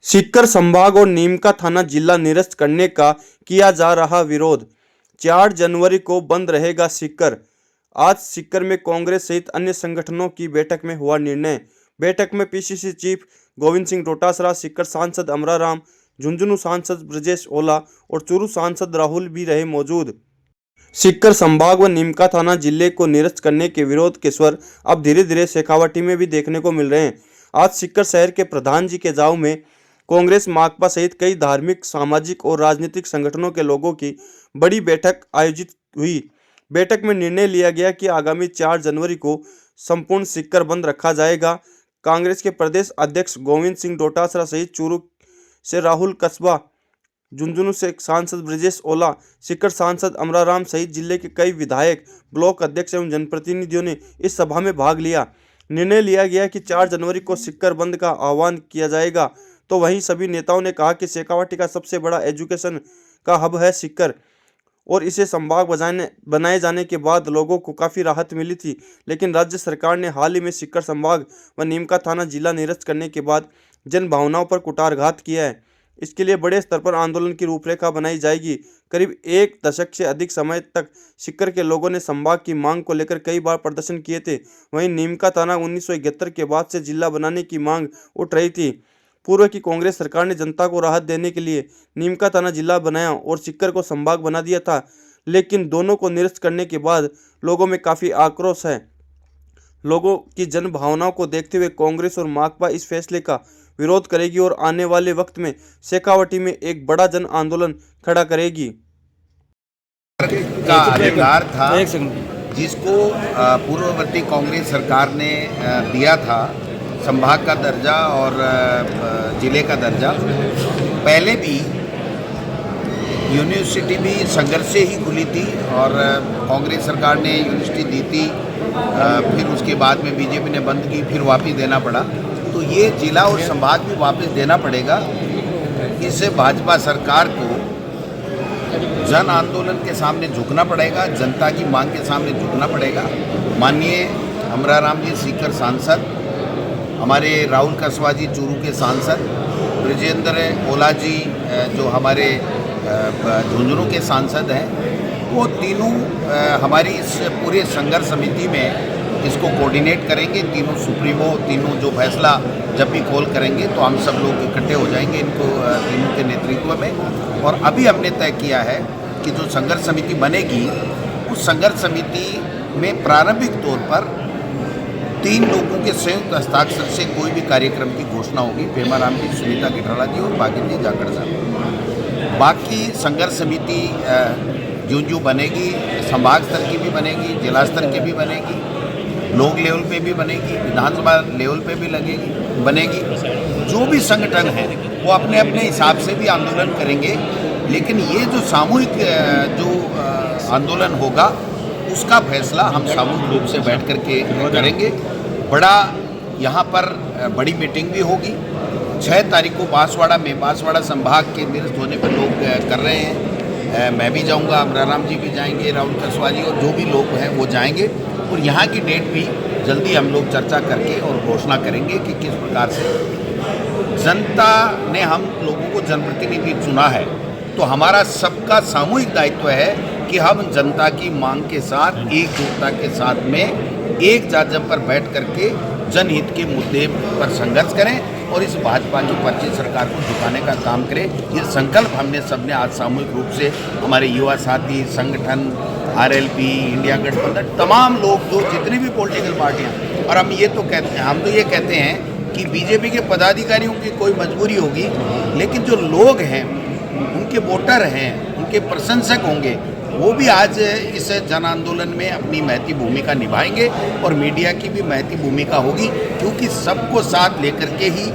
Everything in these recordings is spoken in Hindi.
सीकर संभाग और नीमका थाना जिला निरस्त करने का किया जा रहा विरोध। 4 जनवरी को बंद रहेगा सीकर। आज सीकर में कांग्रेस सहित अन्य संगठनों की बैठक में हुआ निर्णय। बैठक में पीसीसी चीफ गोविंद सिंह डोटासरा, सीकर सांसद अमराराम, झुंझुनू सांसद ब्रजेश ओला और चूरू सांसद राहुल भी रहे मौजूद। सीकर संभाग व नीमका थाना जिले को निरस्त करने के विरोध के स्वर अब धीरे धीरे शेखावाटी में भी देखने को मिल रहे हैं। आज सीकर शहर के प्रधान जी के जाव में कांग्रेस, माकपा सहित कई धार्मिक, सामाजिक और राजनीतिक संगठनों के लोगों की बड़ी बैठक आयोजित हुई। बैठक में निर्णय लिया गया कि आगामी 4 जनवरी को संपूर्ण सीकर बंद रखा जाएगा। कांग्रेस के प्रदेश अध्यक्ष गोविंद सिंह डोटासरा सहित चूरू से राहुल कस्बा, झुंझुनू से सांसद ब्रजेश ओला, सीकर सांसद अमराराम सहित जिले के कई विधायक, ब्लॉक अध्यक्ष एवं जनप्रतिनिधियों ने इस सभा में भाग लिया। निर्णय लिया गया कि 4 जनवरी को सीकर बंद का आह्वान किया जाएगा। तो वहीं सभी नेताओं ने कहा कि शेखावाटी का सबसे बड़ा एजुकेशन का हब है सीकर और इसे संभाग बनाए जाने के बाद लोगों को काफ़ी राहत मिली थी। लेकिन राज्य सरकार ने हाल ही में सीकर संभाग व नीमका थाना जिला निरस्त करने के बाद जन भावनाओं पर कुठारघात किया है। इसके लिए बड़े स्तर पर आंदोलन की रूपरेखा बनाई जाएगी। करीब 1 दशक से अधिक समय तक सीकर के लोगों ने संभाग की मांग को लेकर कई बार प्रदर्शन किए थे। वहीं नीमका थाना 1971 के बाद से जिला बनाने की मांग उठ रही थी। पूर्व की कांग्रेस सरकार ने जनता को राहत देने के लिए नीमका थाना जिला बनाया और सीकर को संभाग बना दिया था, लेकिन दोनों को निरस्त करने के बाद लोगों में काफ़ी आक्रोश है। लोगों की जन भावनाओं को देखते हुए कांग्रेस और माकपा इस फैसले का विरोध करेगी और आने वाले वक्त में शेखावाटी में एक बड़ा जन आंदोलन खड़ा करेगी। का अधिकार था जिसको पूर्ववर्ती कांग्रेस सरकार ने दिया था, संभाग का दर्जा और ज़िले का दर्जा। पहले भी यूनिवर्सिटी भी संघर्ष से ही खुली थी और कांग्रेस सरकार ने यूनिवर्सिटी दी थी, फिर उसके बाद में बीजेपी ने बंद की, फिर वापस देना पड़ा। तो ये जिला और संभाग भी वापस देना पड़ेगा। इससे भाजपा सरकार को जन आंदोलन के सामने झुकना पड़ेगा, जनता की मांग के सामने झुकना पड़ेगा। माननीय अमराराम जी सीकर सांसद, हमारे राहुल कस्बा जी चूरू के सांसद, ब्रजेंद्र ओला जी जो हमारे झुंझुनू के सांसद हैं, वो तीनों हमारी इस पूरे संघर्ष समिति में इसको कोऑर्डिनेट करेंगे। तीनों सुप्रीमो, तीनों जो फैसला जब भी कॉल करेंगे तो हम सब लोग इकट्ठे हो जाएंगे इनको तीनों के नेतृत्व में। और अभी हमने तय किया है कि जो संघर्ष समिति बनेगी, उस संघर्ष समिति में प्रारंभिक तौर पर 3 लोगों के संयुक्त हस्ताक्षर से कोई भी कार्यक्रम की घोषणा होगी। पेमाराम जी, सुनीता गिठाड़ा जी और बाकी जी जाखड़ साहब। बाकी संघर्ष समिति जो बनेगी, संभाग स्तर की भी बनेगी, जिला स्तर की भी बनेगी, ब्लॉक लेवल पे भी बनेगी, विधानसभा लेवल पे भी बनेगी। जो भी संगठन है वो अपने अपने हिसाब से भी आंदोलन करेंगे, लेकिन ये जो सामूहिक जो आंदोलन होगा उसका फैसला हम सामूहिक रूप से बैठ कर के करेंगे। बड़ा यहाँ पर बड़ी मीटिंग भी होगी 6 तारीख को बांसवाड़ा में। बांसवाड़ा संभाग के निरस्त होने पर लोग कर रहे हैं, मैं भी जाऊँगा, अमराराम जी भी जाएंगे, राहुल कस्बा जी और जो भी लोग हैं वो जाएंगे। और यहाँ की डेट भी जल्दी हम लोग चर्चा करके और घोषणा करेंगे कि किस प्रकार से जनता ने हम लोगों को जनप्रतिनिधि चुना है, तो हमारा सबका सामूहिक दायित्व है कि हम जनता की मांग के साथ, एकजुटता के साथ में एक जाजम पर बैठ करके जनहित के मुद्दे पर संघर्ष करें और इस भाजपा की पर्ची सरकार को झुकाने का काम करें। ये संकल्प हमने सबने आज सामूहिक रूप से, हमारे युवा साथी, संगठन, आरएलपी, इंडिया गठबंधन, तमाम लोग जो जितनी भी पॉलिटिकल पार्टियां, और हम तो ये कहते हैं कि बीजेपी के पदाधिकारियों की कोई मजबूरी होगी, लेकिन जो लोग हैं, उनके वोटर हैं, उनके प्रशंसक होंगे, वो भी आज इस जन आंदोलन में अपनी महती भूमिका निभाएंगे और मीडिया की भी महती भूमिका होगी, क्योंकि सबको साथ लेकर के ही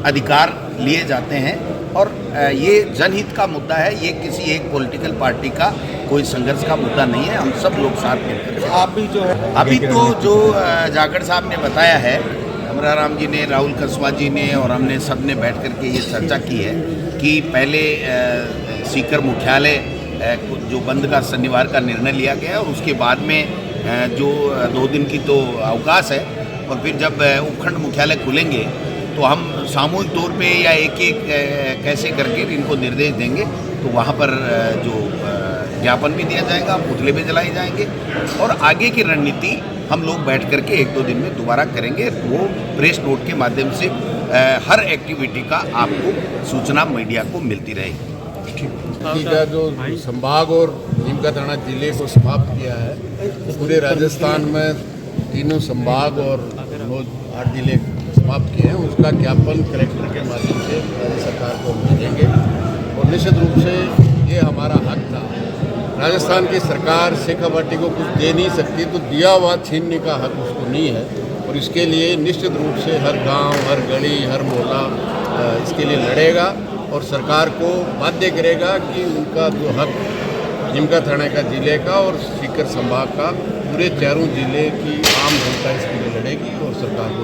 अधिकार लिए जाते हैं। और ये जनहित का मुद्दा है, ये किसी एक पॉलिटिकल पार्टी का कोई संघर्ष का मुद्दा नहीं है। हम सब लोग साथ मिलकर आप भी जो है, अभी तो जो जाखड़ साहब ने बताया है, अमराराम जी ने, राहुल कस्बा जी ने और हमने सब ने बैठ कर के ये चर्चा की है कि पहले सीकर मुख्यालय जो बंद का शनिवार का निर्णय लिया गया और उसके बाद में जो 2 दिन की तो अवकाश है और फिर जब उपखंड मुख्यालय खुलेंगे तो हम सामूहिक तौर पे या एक एक कैसे करके इनको निर्देश देंगे, तो वहाँ पर जो ज्ञापन भी दिया जाएगा, पुतले भी जलाए जाएंगे और आगे की रणनीति हम लोग बैठ करके 1-2 दिन में दोबारा करेंगे। वो प्रेस नोट के माध्यम से हर एक्टिविटी का आपको सूचना मीडिया को मिलती रहेगी। का जो संभाग और नीमका थाना जिले को समाप्त किया है, पूरे राजस्थान में तीनों संभाग और 8 जिले समाप्त किए हैं, उसका ज्ञापन कलेक्टर के माध्यम से राज्य सरकार को भेजेंगे। और निश्चित रूप से ये हमारा हक था। राजस्थान की सरकार शेखावाटी को कुछ दे नहीं सकती, तो दिया हुआ छीनने का हक उसको नहीं है। और इसके लिए निश्चित रूप से हर गांव, हर गली, हर मोहल्ला इसके लिए लड़ेगा और सरकार को बाध्य करेगा कि उनका जो हक नीमका थाना का जिले का और सीकर संभाग का पूरे चारों जिले की आम जनता इसके लिए लड़ेगी और सरकार को